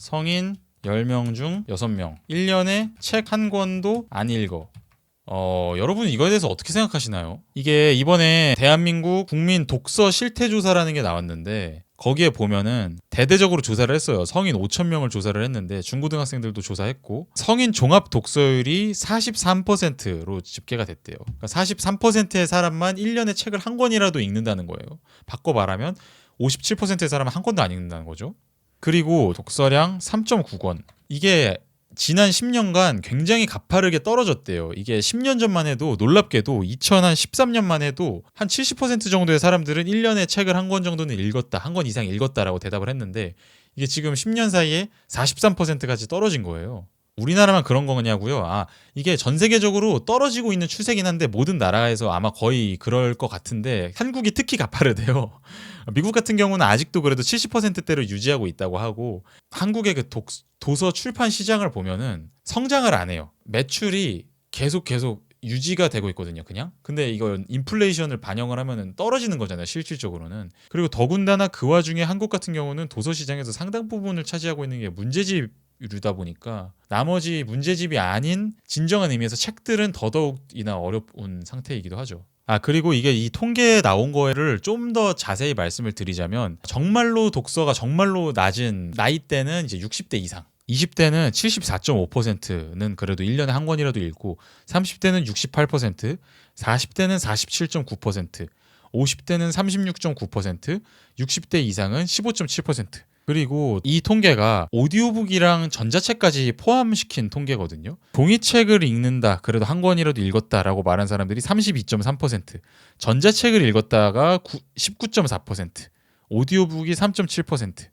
성인 10명 중 6명 1년에 책 한 권도 안 읽어. 여러분 이거에 대해서 어떻게 생각하시나요? 이게 이번에 대한민국 국민 독서 실태 조사라는 게 나왔는데 거기에 보면은 대대적으로 조사를 했어요. 성인 5,000명을 조사를 했는데 중고등학생들도 조사했고 성인 종합 독서율이 43%로 집계가 됐대요. 그러니까 43%의 사람만 1년에 책을 한 권이라도 읽는다는 거예요. 바꿔 말하면 57%의 사람은 한 권도 안 읽는다는 거죠. 그리고 독서량 3.9권. 이게 지난 10년간 굉장히 가파르게 떨어졌대요. 이게 10년 전만 해도 놀랍게도 2013년만 해도 한 70% 정도의 사람들은 1년에 책을 한 권 정도는 읽었다. 한 권 이상 읽었다라고 대답을 했는데 이게 지금 10년 사이에 43%까지 떨어진 거예요. 우리나라만 그런 거냐고요? 이게 전 세계적으로 떨어지고 있는 추세긴 한데 모든 나라에서 아마 거의 그럴 것 같은데 한국이 특히 가파르대요. 미국 같은 경우는 아직도 그래도 70%대로 유지하고 있다고 하고 한국의 그 도서 출판 시장을 보면은 성장을 안 해요. 매출이 계속 유지가 되고 있거든요, 그냥. 근데 이거 인플레이션을 반영을 하면은 떨어지는 거잖아요, 실질적으로는. 그리고 더군다나 그 와중에 한국 같은 경우는 도서 시장에서 상당 부분을 차지하고 있는 게 문제집이다 보니까 나머지 문제집이 아닌 진정한 의미에서 책들은 더더욱이나 어려운 상태이기도 하죠. 그리고 이게 이 통계에 나온 거를 좀 더 자세히 말씀을 드리자면 정말로 독서가 정말로 낮은 나이대는 이제 60대 이상. 20대는 74.5%는 그래도 1년에 한 권이라도 읽고 30대는 68%, 40대는 47.9%, 50대는 36.9%, 60대 이상은 15.7%. 그리고 이 통계가 오디오북이랑 전자책까지 포함시킨 통계거든요. 종이책을 읽는다, 그래도 한 권이라도 읽었다라고 말한 사람들이 32.3%, 전자책을 읽었다가 19.4%, 오디오북이 3.7%.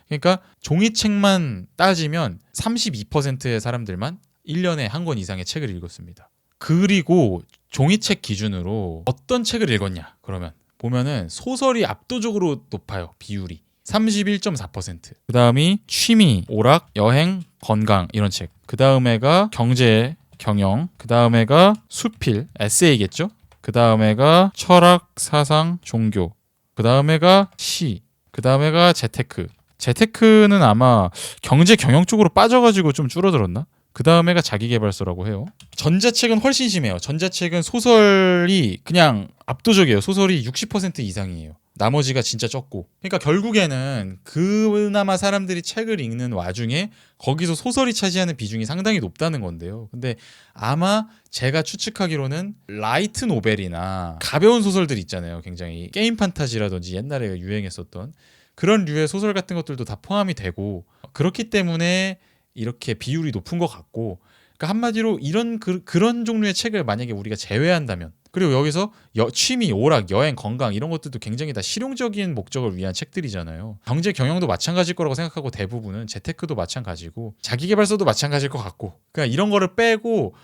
그러니까 종이책만 따지면 32%의 사람들만 1년에 한 권 이상의 책을 읽었습니다. 그리고 종이책 기준으로 어떤 책을 읽었냐 그러면 보면은 소설이 압도적으로 높아요. 비율이 31.4%. 그 다음이 취미, 오락, 여행, 건강 이런 책. 그 다음에가 경제, 경영. 그 다음에가 수필, 에세이겠죠. 그 다음에가 철학, 사상, 종교. 그 다음에가 시. 그 다음에가 재테크. 재테크는 아마 경제 경영 쪽으로 빠져가지고 좀 줄어들었나? 그 다음에가 자기계발서라고 해요. 전자책은 훨씬 심해요. 전자책은 소설이 그냥 압도적이에요. 소설이 60% 이상이에요. 나머지가 진짜 적고. 그러니까 결국에는 그나마 사람들이 책을 읽는 와중에 거기서 소설이 차지하는 비중이 상당히 높다는 건데요. 근데 아마 제가 추측하기로는 라이트 노벨이나 가벼운 소설들 있잖아요. 굉장히 게임 판타지라든지 옛날에 유행했었던 그런 류의 소설 같은 것들도 다 포함이 되고 그렇기 때문에 이렇게 비율이 높은 것 같고, 그러니까 한마디로 이런 그런 종류의 책을 만약에 우리가 제외한다면, 그리고 여기서 취미, 오락, 여행, 건강 이런 것들도 굉장히 다 실용적인 목적을 위한 책들이잖아요. 경제 경영도 마찬가지일 거라고 생각하고 대부분은 재테크도 마찬가지고 자기계발서도 마찬가지일 것 같고, 그러니까 이런 거를 빼고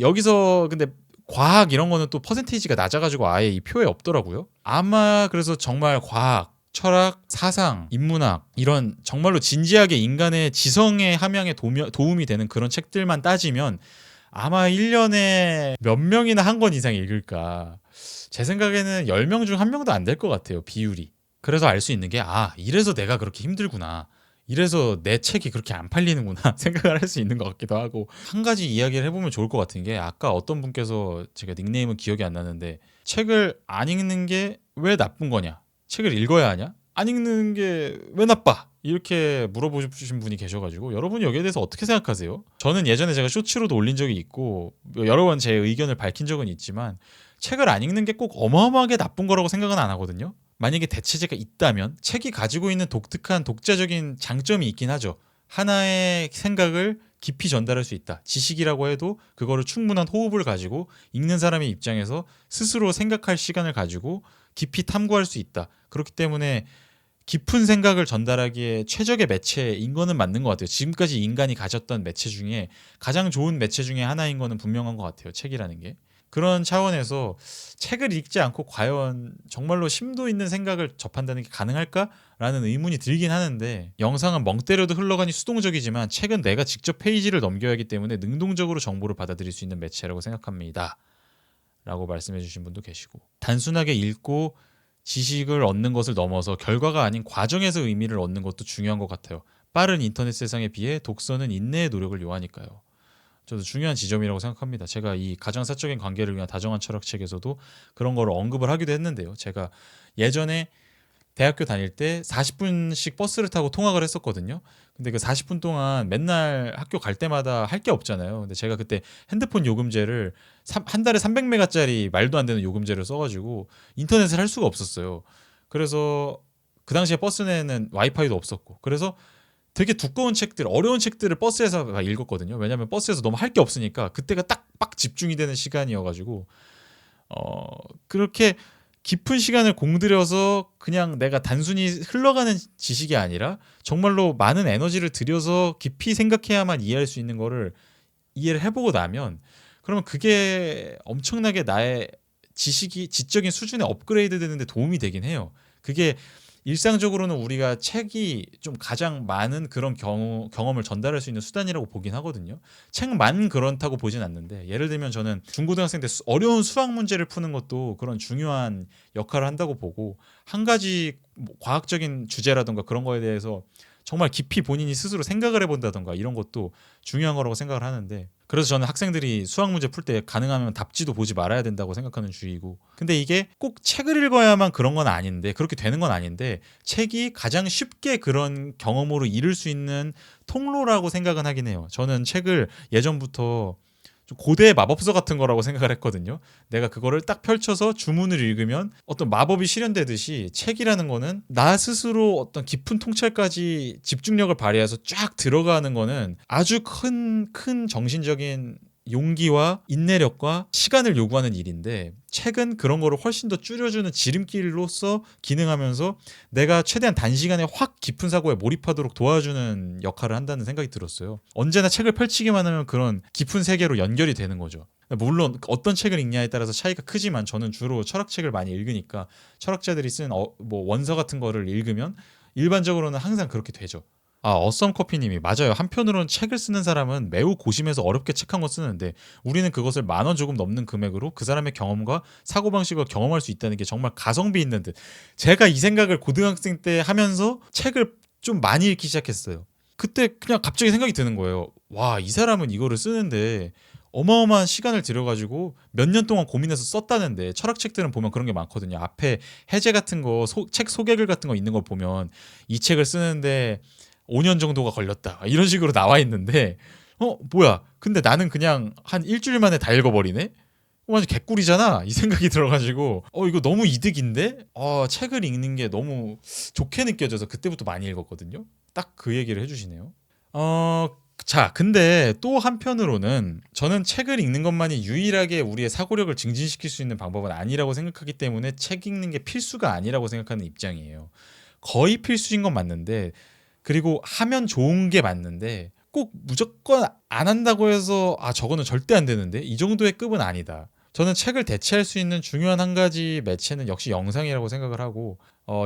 여기서 근데 과학 이런 거는 또 퍼센테이지가 낮아가지고 아예 이 표에 없더라고요. 아마 그래서 정말 과학, 철학, 사상, 인문학 이런 정말로 진지하게 인간의 지성의 함양에 도움이 되는 그런 책들만 따지면 아마 1년에 몇 명이나 한 권 이상 읽을까. 제 생각에는 10명 중 1명도 안 될 것 같아요, 비율이. 그래서 알 수 있는 게 이래서 내가 그렇게 힘들구나, 이래서 내 책이 그렇게 안 팔리는구나 생각을 할 수 있는 것 같기도 하고. 한 가지 이야기를 해보면 좋을 것 같은 게, 아까 어떤 분께서, 제가 닉네임은 기억이 안 나는데, 책을 안 읽는 게 왜 나쁜 거냐, 책을 읽어야 하냐, 안 읽는 게 왜 나빠, 이렇게 물어보신 분이 계셔가지고 여러분이 여기에 대해서 어떻게 생각하세요? 저는 예전에 제가 쇼츠로도 올린 적이 있고 여러 번 제 의견을 밝힌 적은 있지만 책을 안 읽는 게 꼭 어마어마하게 나쁜 거라고 생각은 안 하거든요. 만약에 대체제가 있다면 책이 가지고 있는 독특한 독자적인 장점이 있긴 하죠. 하나의 생각을 깊이 전달할 수 있다. 지식이라고 해도 그거를 충분한 호흡을 가지고 읽는 사람의 입장에서 스스로 생각할 시간을 가지고 깊이 탐구할 수 있다. 그렇기 때문에 깊은 생각을 전달하기에 최적의 매체인 거는 맞는 것 같아요. 지금까지 인간이 가졌던 매체 중에 가장 좋은 매체 중에 하나인 거는 분명한 것 같아요, 책이라는 게. 그런 차원에서 책을 읽지 않고 과연 정말로 심도 있는 생각을 접한다는 게 가능할까라는 의문이 들긴 하는데, 영상은 멍 때려도 흘러가니 수동적이지만 책은 내가 직접 페이지를 넘겨야 하기 때문에 능동적으로 정보를 받아들일 수 있는 매체라고 생각합니다 라고 말씀해 주신 분도 계시고, 단순하게 읽고 지식을 얻는 것을 넘어서 결과가 아닌 과정에서 의미를 얻는 것도 중요한 것 같아요. 빠른 인터넷 세상에 비해 독서는 인내의 노력을 요하니까요. 저도 중요한 지점이라고 생각합니다. 제가 이 가정 사적인 관계를 위한 다정한 철학책에서도 그런 거를 언급을 하기도 했는데요. 제가 예전에 대학교 다닐 때 40분씩 버스를 타고 통학을 했었거든요. 근데 그 40분 동안 맨날 학교 갈 때마다 할 게 없잖아요. 근데 제가 그때 핸드폰 요금제를 한 달에 300메가짜리 말도 안 되는 요금제를 써가지고 인터넷을 할 수가 없었어요. 그래서 그 당시에 버스 내에는 와이파이도 없었고, 그래서 되게 두꺼운 책들, 어려운 책들을 버스에서 막 읽었거든요. 왜냐하면 버스에서 너무 할 게 없으니까 그때가 딱 빡 집중이 되는 시간이어가지고 그렇게 깊은 시간을 공들여서 그냥 내가 단순히 흘러가는 지식이 아니라 정말로 많은 에너지를 들여서 깊이 생각해야만 이해할 수 있는 거를 이해를 해보고 나면, 그러면 그게 엄청나게 나의 지식이 지적인 수준에 업그레이드 되는데 도움이 되긴 해요. 그게 일상적으로는 우리가 책이 좀 가장 많은 그런 경험을 전달할 수 있는 수단이라고 보긴 하거든요. 책만 그렇다고 보진 않는데, 예를 들면 저는 중고등학생 때 어려운 수학 문제를 푸는 것도 그런 중요한 역할을 한다고 보고, 한 가지 뭐 과학적인 주제라든가 그런 거에 대해서 정말 깊이 본인이 스스로 생각을 해본다던가 이런 것도 중요한 거라고 생각을 하는데, 그래서 저는 학생들이 수학 문제 풀 때 가능하면 답지도 보지 말아야 된다고 생각하는 주의고, 근데 이게 꼭 책을 읽어야만 그런 건 아닌데, 그렇게 되는 건 아닌데, 책이 가장 쉽게 그런 경험으로 이룰 수 있는 통로라고 생각은 하긴 해요. 저는 책을 예전부터 좀 고대의 마법서 같은 거라고 생각을 했거든요. 내가 그거를 딱 펼쳐서 주문을 읽으면 어떤 마법이 실현되듯이, 책이라는 거는 나 스스로 어떤 깊은 통찰까지 집중력을 발휘해서 쫙 들어가는 거는 아주 큰 정신적인 용기와 인내력과 시간을 요구하는 일인데, 책은 그런 거를 훨씬 더 줄여주는 지름길로서 기능하면서 내가 최대한 단시간에 확 깊은 사고에 몰입하도록 도와주는 역할을 한다는 생각이 들었어요. 언제나 책을 펼치기만 하면 그런 깊은 세계로 연결이 되는 거죠. 물론 어떤 책을 읽냐에 따라서 차이가 크지만, 저는 주로 철학책을 많이 읽으니까 철학자들이 쓴 뭐 원서 같은 거를 읽으면 일반적으로는 항상 그렇게 되죠. 어썸 커피님이 맞아요. 한편으로는 책을 쓰는 사람은 매우 고심해서 어렵게 책 한 권 쓰는데, 우리는 그것을 10,000원 조금 넘는 금액으로 그 사람의 경험과 사고방식을 경험할 수 있다는 게 정말 가성비 있는 듯. 제가 이 생각을 고등학생 때 하면서 책을 좀 많이 읽기 시작했어요. 그때 그냥 갑자기 생각이 드는 거예요. 와, 이 사람은 이거를 쓰는데 어마어마한 시간을 들여가지고 몇 년 동안 고민해서 썼다는데, 철학책들은 보면 그런 게 많거든요. 앞에 해제 같은 거, 책 소개글 같은 거 있는 거 보면 이 책을 쓰는데 5년 정도가 걸렸다 이런 식으로 나와 있는데, 뭐야, 근데 나는 그냥 한 일주일 만에 다 읽어버리네? 완전 개꿀이잖아 이 생각이 들어가지고, 이거 너무 이득인데, 책을 읽는 게 너무 좋게 느껴져서 그때부터 많이 읽었거든요. 딱 그 얘기를 해주시네요. 자, 근데 또 한편으로는 저는 책을 읽는 것만이 유일하게 우리의 사고력을 증진시킬 수 있는 방법은 아니라고 생각하기 때문에 책 읽는 게 필수가 아니라고 생각하는 입장이에요. 거의 필수인 건 맞는데, 그리고 하면 좋은 게 맞는데, 꼭 무조건 안 한다고 해서 저거는 절대 안 되는데 이 정도의 급은 아니다. 저는 책을 대체할 수 있는 중요한 한 가지 매체는 역시 영상이라고 생각을 하고,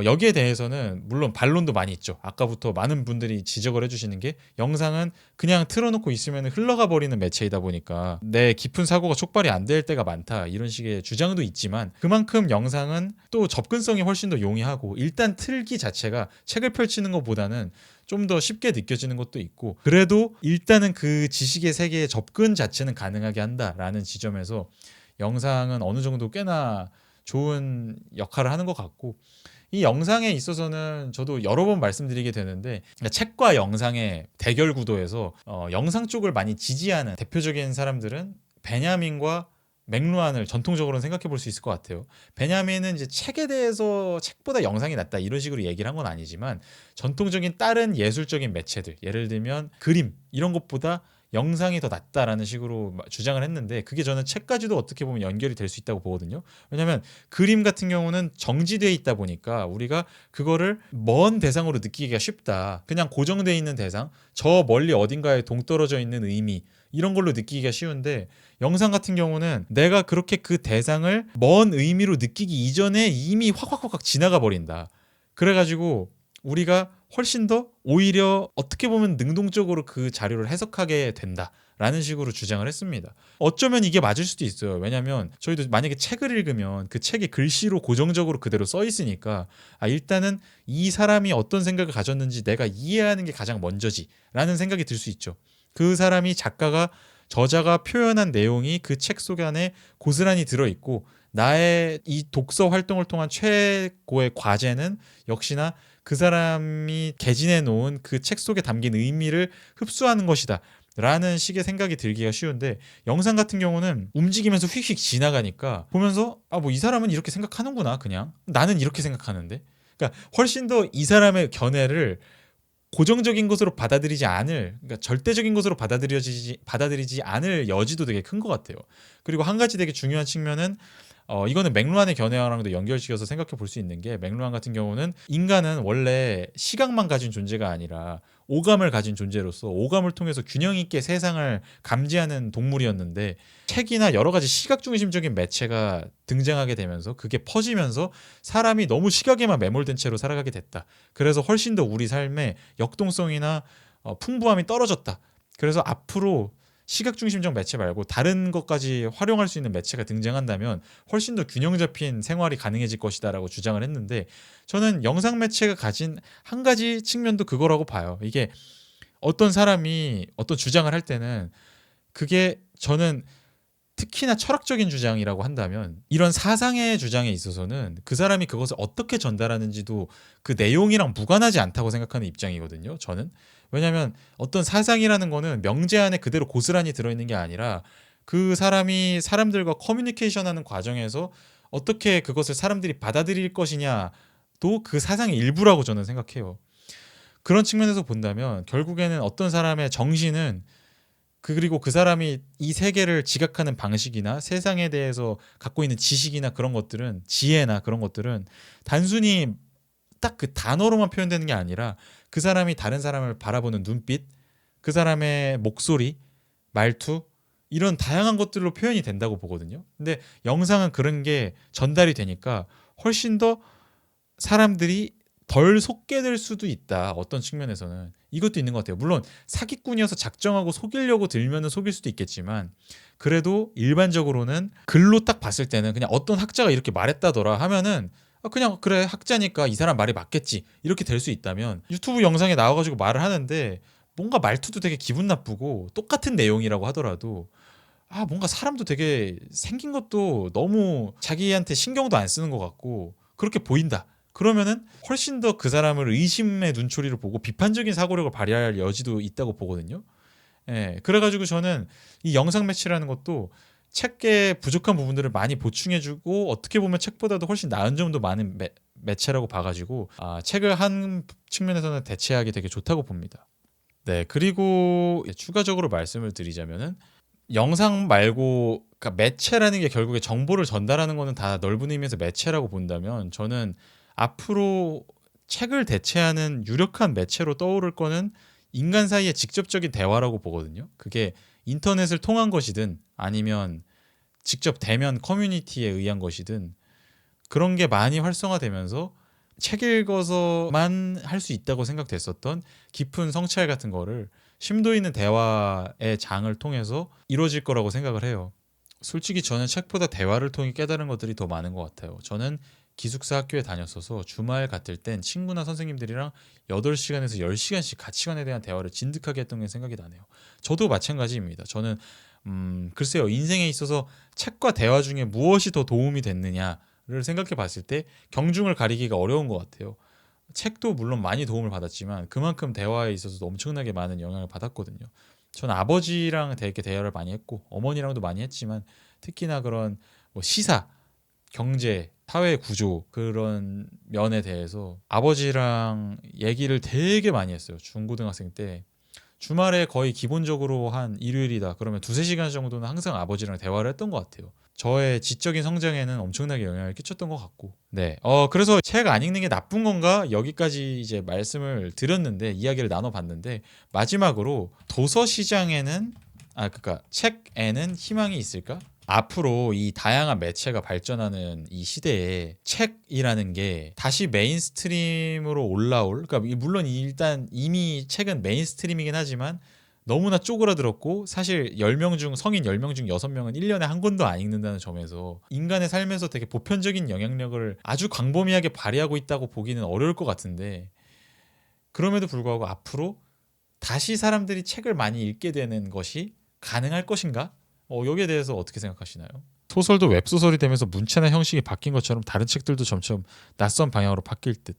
여기에 대해서는 물론 반론도 많이 있죠. 아까부터 많은 분들이 지적을 해주시는 게, 영상은 그냥 틀어놓고 있으면 흘러가 버리는 매체이다 보니까 내 깊은 사고가 촉발이 안 될 때가 많다, 이런 식의 주장도 있지만, 그만큼 영상은 또 접근성이 훨씬 더 용이하고, 일단 틀기 자체가 책을 펼치는 것보다는 좀 더 쉽게 느껴지는 것도 있고, 그래도 일단은 그 지식의 세계에 접근 자체는 가능하게 한다라는 지점에서 영상은 어느 정도 꽤나 좋은 역할을 하는 것 같고, 이 영상에 있어서는 저도 여러 번 말씀드리게 되는데, 책과 영상의 대결 구도에서 영상 쪽을 많이 지지하는 대표적인 사람들은 베냐민과 맥루한을 전통적으로는 생각해 볼 수 있을 것 같아요. 베냐민은 이제 책에 대해서 책보다 영상이 낫다 이런 식으로 얘기를 한 건 아니지만, 전통적인 다른 예술적인 매체들, 예를 들면 그림 이런 것보다 영상이 더 낫다라는 식으로 주장을 했는데, 그게 저는 책까지도 어떻게 보면 연결이 될 수 있다고 보거든요. 왜냐하면 그림 같은 경우는 정지되어 있다 보니까 우리가 그거를 먼 대상으로 느끼기가 쉽다. 그냥 고정되어 있는 대상, 저 멀리 어딘가에 동떨어져 있는 의미, 이런 걸로 느끼기가 쉬운데, 영상 같은 경우는 내가 그렇게 그 대상을 먼 의미로 느끼기 이전에 이미 확 지나가 버린다. 그래가지고 우리가 훨씬 더 오히려 어떻게 보면 능동적으로 그 자료를 해석하게 된다라는 식으로 주장을 했습니다. 어쩌면 이게 맞을 수도 있어요. 왜냐하면 저희도 만약에 책을 읽으면 그 책이 글씨로 고정적으로 그대로 써 있으니까 일단은 이 사람이 어떤 생각을 가졌는지 내가 이해하는 게 가장 먼저지라는 생각이 들 수 있죠. 그 사람이 저자가 표현한 내용이 그 책 속 안에 고스란히 들어있고 나의 이 독서 활동을 통한 최고의 과제는 역시나 그 사람이 개진해 놓은 그 책 속에 담긴 의미를 흡수하는 것이다 라는 식의 생각이 들기가 쉬운데, 영상 같은 경우는 움직이면서 휙휙 지나가니까 보면서 뭐 이 사람은 이렇게 생각하는구나, 그냥 나는 이렇게 생각하는데, 그러니까 훨씬 더 이 사람의 견해를 고정적인 것으로 그러니까 절대적인 것으로 받아들이지 않을 여지도 되게 큰 것 같아요. 그리고 한 가지 되게 중요한 측면은 이거는 맥루한의 견해와랑도 연결시켜서 생각해 볼 수 있는 게, 맥루한 같은 경우는 인간은 원래 시각만 가진 존재가 아니라 오감을 가진 존재로서 오감을 통해서 균형 있게 세상을 감지하는 동물이었는데, 책이나 여러 가지 시각 중심적인 매체가 등장하게 되면서 그게 퍼지면서 사람이 너무 시각에만 매몰된 채로 살아가게 됐다. 그래서 훨씬 더 우리 삶의 역동성이나 풍부함이 떨어졌다. 그래서 앞으로 시각 중심적 매체 말고 다른 것까지 활용할 수 있는 매체가 등장한다면 훨씬 더 균형 잡힌 생활이 가능해질 것이다라고 주장을 했는데, 저는 영상 매체가 가진 한 가지 측면도 그거라고 봐요. 이게 어떤 사람이 어떤 주장을 할 때는 그게, 저는 특히나 철학적인 주장이라고 한다면 이런 사상의 주장에 있어서는 그 사람이 그것을 어떻게 전달하는지도 그 내용이랑 무관하지 않다고 생각하는 입장이거든요, 저는. 왜냐하면 어떤 사상이라는 거는 명제 안에 그대로 고스란히 들어있는 게 아니라 그 사람이 사람들과 커뮤니케이션하는 과정에서 어떻게 그것을 사람들이 받아들일 것이냐도 그 사상의 일부라고 저는 생각해요. 그런 측면에서 본다면 결국에는 어떤 사람의 정신은 그리고 그 사람이 이 세계를 지각하는 방식이나 세상에 대해서 갖고 있는 지식이나 그런 것들은, 지혜나 그런 것들은 단순히 딱 그 단어로만 표현되는 게 아니라 그 사람이 다른 사람을 바라보는 눈빛, 그 사람의 목소리, 말투, 이런 다양한 것들로 표현이 된다고 보거든요. 근데 영상은 그런 게 전달이 되니까 훨씬 더 사람들이 덜 속게 될 수도 있다. 어떤 측면에서는 이것도 있는 것 같아요. 물론 사기꾼이어서 작정하고 속이려고 들면은 속일 수도 있겠지만, 그래도 일반적으로는 글로 딱 봤을 때는 그냥 어떤 학자가 이렇게 말했다더라 하면은 그냥 그래, 학자니까 이 사람 말이 맞겠지, 이렇게 될 수 있다면, 유튜브 영상에 나와가지고 말을 하는데 뭔가 말투도 되게 기분 나쁘고 똑같은 내용이라고 하더라도 뭔가 사람도 되게 생긴 것도 너무 자기한테 신경도 안 쓰는 것 같고 그렇게 보인다. 그러면은 훨씬 더 그 사람을 의심의 눈초리를 보고 비판적인 사고력을 발휘할 여지도 있다고 보거든요. 예, 그래가지고 저는 이 영상 매체라는 것도 책의 부족한 부분들을 많이 보충해주고 어떻게 보면 책보다도 훨씬 나은 점도 많은 매체라고 봐가지고 책을 한 측면에서는 대체하기 되게 좋다고 봅니다. 네, 그리고 추가적으로 말씀을 드리자면은 영상 말고, 그러니까 매체라는 게 결국에 정보를 전달하는 거는 다 넓은 의미에서 매체라고 본다면, 저는 앞으로 책을 대체하는 유력한 매체로 떠오를 거는 인간 사이의 직접적인 대화라고 보거든요. 그게 인터넷을 통한 것이든 아니면 직접 대면 커뮤니티에 의한 것이든 그런 게 많이 활성화되면서 책 읽어서만 할 수 있다고 생각됐었던 깊은 성찰 같은 거를 심도 있는 대화의 장을 통해서 이루어질 거라고 생각을 해요. 솔직히 저는 책보다 대화를 통해 깨달은 것들이 더 많은 것 같아요. 저는 기숙사 학교에 다녔어서 주말 같을 땐 친구나 선생님들이랑 8시간에서 10시간씩 가치관에 대한 대화를 진득하게 했던 게 생각이 나네요. 저도 마찬가지입니다. 저는 글쎄요, 인생에 있어서 책과 대화 중에 무엇이 더 도움이 됐느냐를 생각해 봤을 때 경중을 가리기가 어려운 것 같아요. 책도 물론 많이 도움을 받았지만 그만큼 대화에 있어서도 엄청나게 많은 영향을 받았거든요. 저는 아버지랑 되게 대화를 많이 했고 어머니랑도 많이 했지만, 특히나 그런 뭐 시사, 경제, 사회 구조 그런 면에 대해서 아버지랑 얘기를 되게 많이 했어요. 중고등학생 때 주말에 거의 기본적으로 한 일요일이다 그러면 2-3시간 정도는 항상 아버지랑 대화를 했던 것 같아요. 저의 지적인 성장에는 엄청나게 영향을 끼쳤던 것 같고. 네. 그래서 책 안 읽는 게 나쁜 건가? 여기까지 이제 말씀을 드렸는데, 이야기를 나눠봤는데, 마지막으로 도서 시장에는 그러니까 책에는 희망이 있을까? 앞으로 이 다양한 매체가 발전하는 이 시대에 책이라는 게 다시 메인스트림으로 올라올, 그러니까 물론 일단 이미 책은 메인스트림이긴 하지만 너무나 쪼그라들었고, 사실 10명 중 성인 10명 중 6명은 1년에 한 권도 안 읽는다는 점에서 인간의 삶에서 되게 보편적인 영향력을 아주 광범위하게 발휘하고 있다고 보기는 어려울 것 같은데, 그럼에도 불구하고 앞으로 다시 사람들이 책을 많이 읽게 되는 것이 가능할 것인가? 여기에 대해서 어떻게 생각하시나요? 소설도 웹소설이 되면서 문체나 형식이 바뀐 것처럼 다른 책들도 점점 낯선 방향으로 바뀔 듯.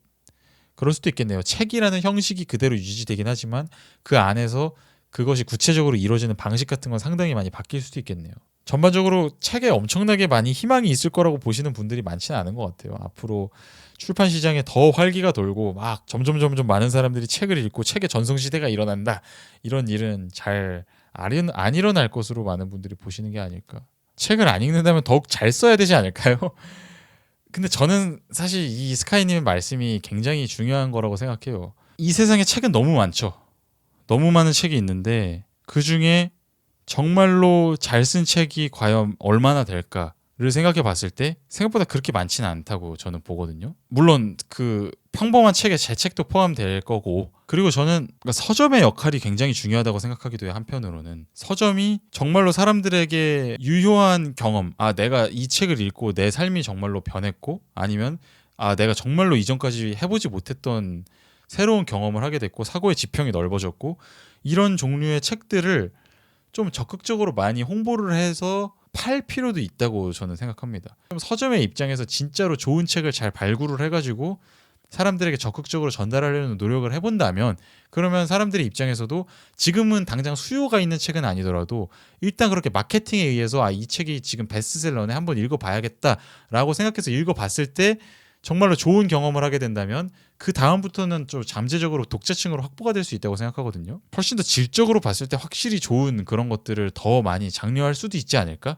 그럴 수도 있겠네요. 책이라는 형식이 그대로 유지되긴 하지만 그 안에서 그것이 구체적으로 이루어지는 방식 같은 건 상당히 많이 바뀔 수도 있겠네요. 전반적으로 책에 엄청나게 많이 희망이 있을 거라고 보시는 분들이 많지는 않은 것 같아요. 앞으로 출판 시장에 더 활기가 돌고 막 점점 많은 사람들이 책을 읽고 책의 전성시대가 일어난다, 이런 일은 잘 안 일어날 것으로 많은 분들이 보시는 게 아닐까. 책을 안 읽는다면 더욱 잘 써야 되지 않을까요? 근데 저는 사실 이 스카이님의 말씀이 굉장히 중요한 거라고 생각해요. 이 세상에 책은 너무 많죠. 너무 많은 책이 있는데 그 중에 정말로 잘 쓴 책이 과연 얼마나 될까를 생각해 봤을 때 생각보다 그렇게 많지는 않다고 저는 보거든요. 물론 그 평범한 책에 제 책도 포함될 거고, 그리고 저는 서점의 역할이 굉장히 중요하다고 생각하기도 해요. 한편으로는 서점이 정말로 사람들에게 유효한 경험, 내가 이 책을 읽고 내 삶이 정말로 변했고, 아니면 내가 정말로 이전까지 해보지 못했던 새로운 경험을 하게 됐고 사고의 지평이 넓어졌고, 이런 종류의 책들을 좀 적극적으로 많이 홍보를 해서 팔 필요도 있다고 저는 생각합니다. 서점의 입장에서 진짜로 좋은 책을 잘 발굴을 해가지고 사람들에게 적극적으로 전달하려는 노력을 해본다면, 그러면 사람들의 입장에서도 지금은 당장 수요가 있는 책은 아니더라도 일단 그렇게 마케팅에 의해서 이 책이 지금 베스트셀러네, 한번 읽어봐야겠다라고 생각해서 읽어봤을 때 정말로 좋은 경험을 하게 된다면 그 다음부터는 좀 잠재적으로 독자층으로 확보가 될 수 있다고 생각하거든요. 훨씬 더 질적으로 봤을 때 확실히 좋은 그런 것들을 더 많이 장려할 수도 있지 않을까?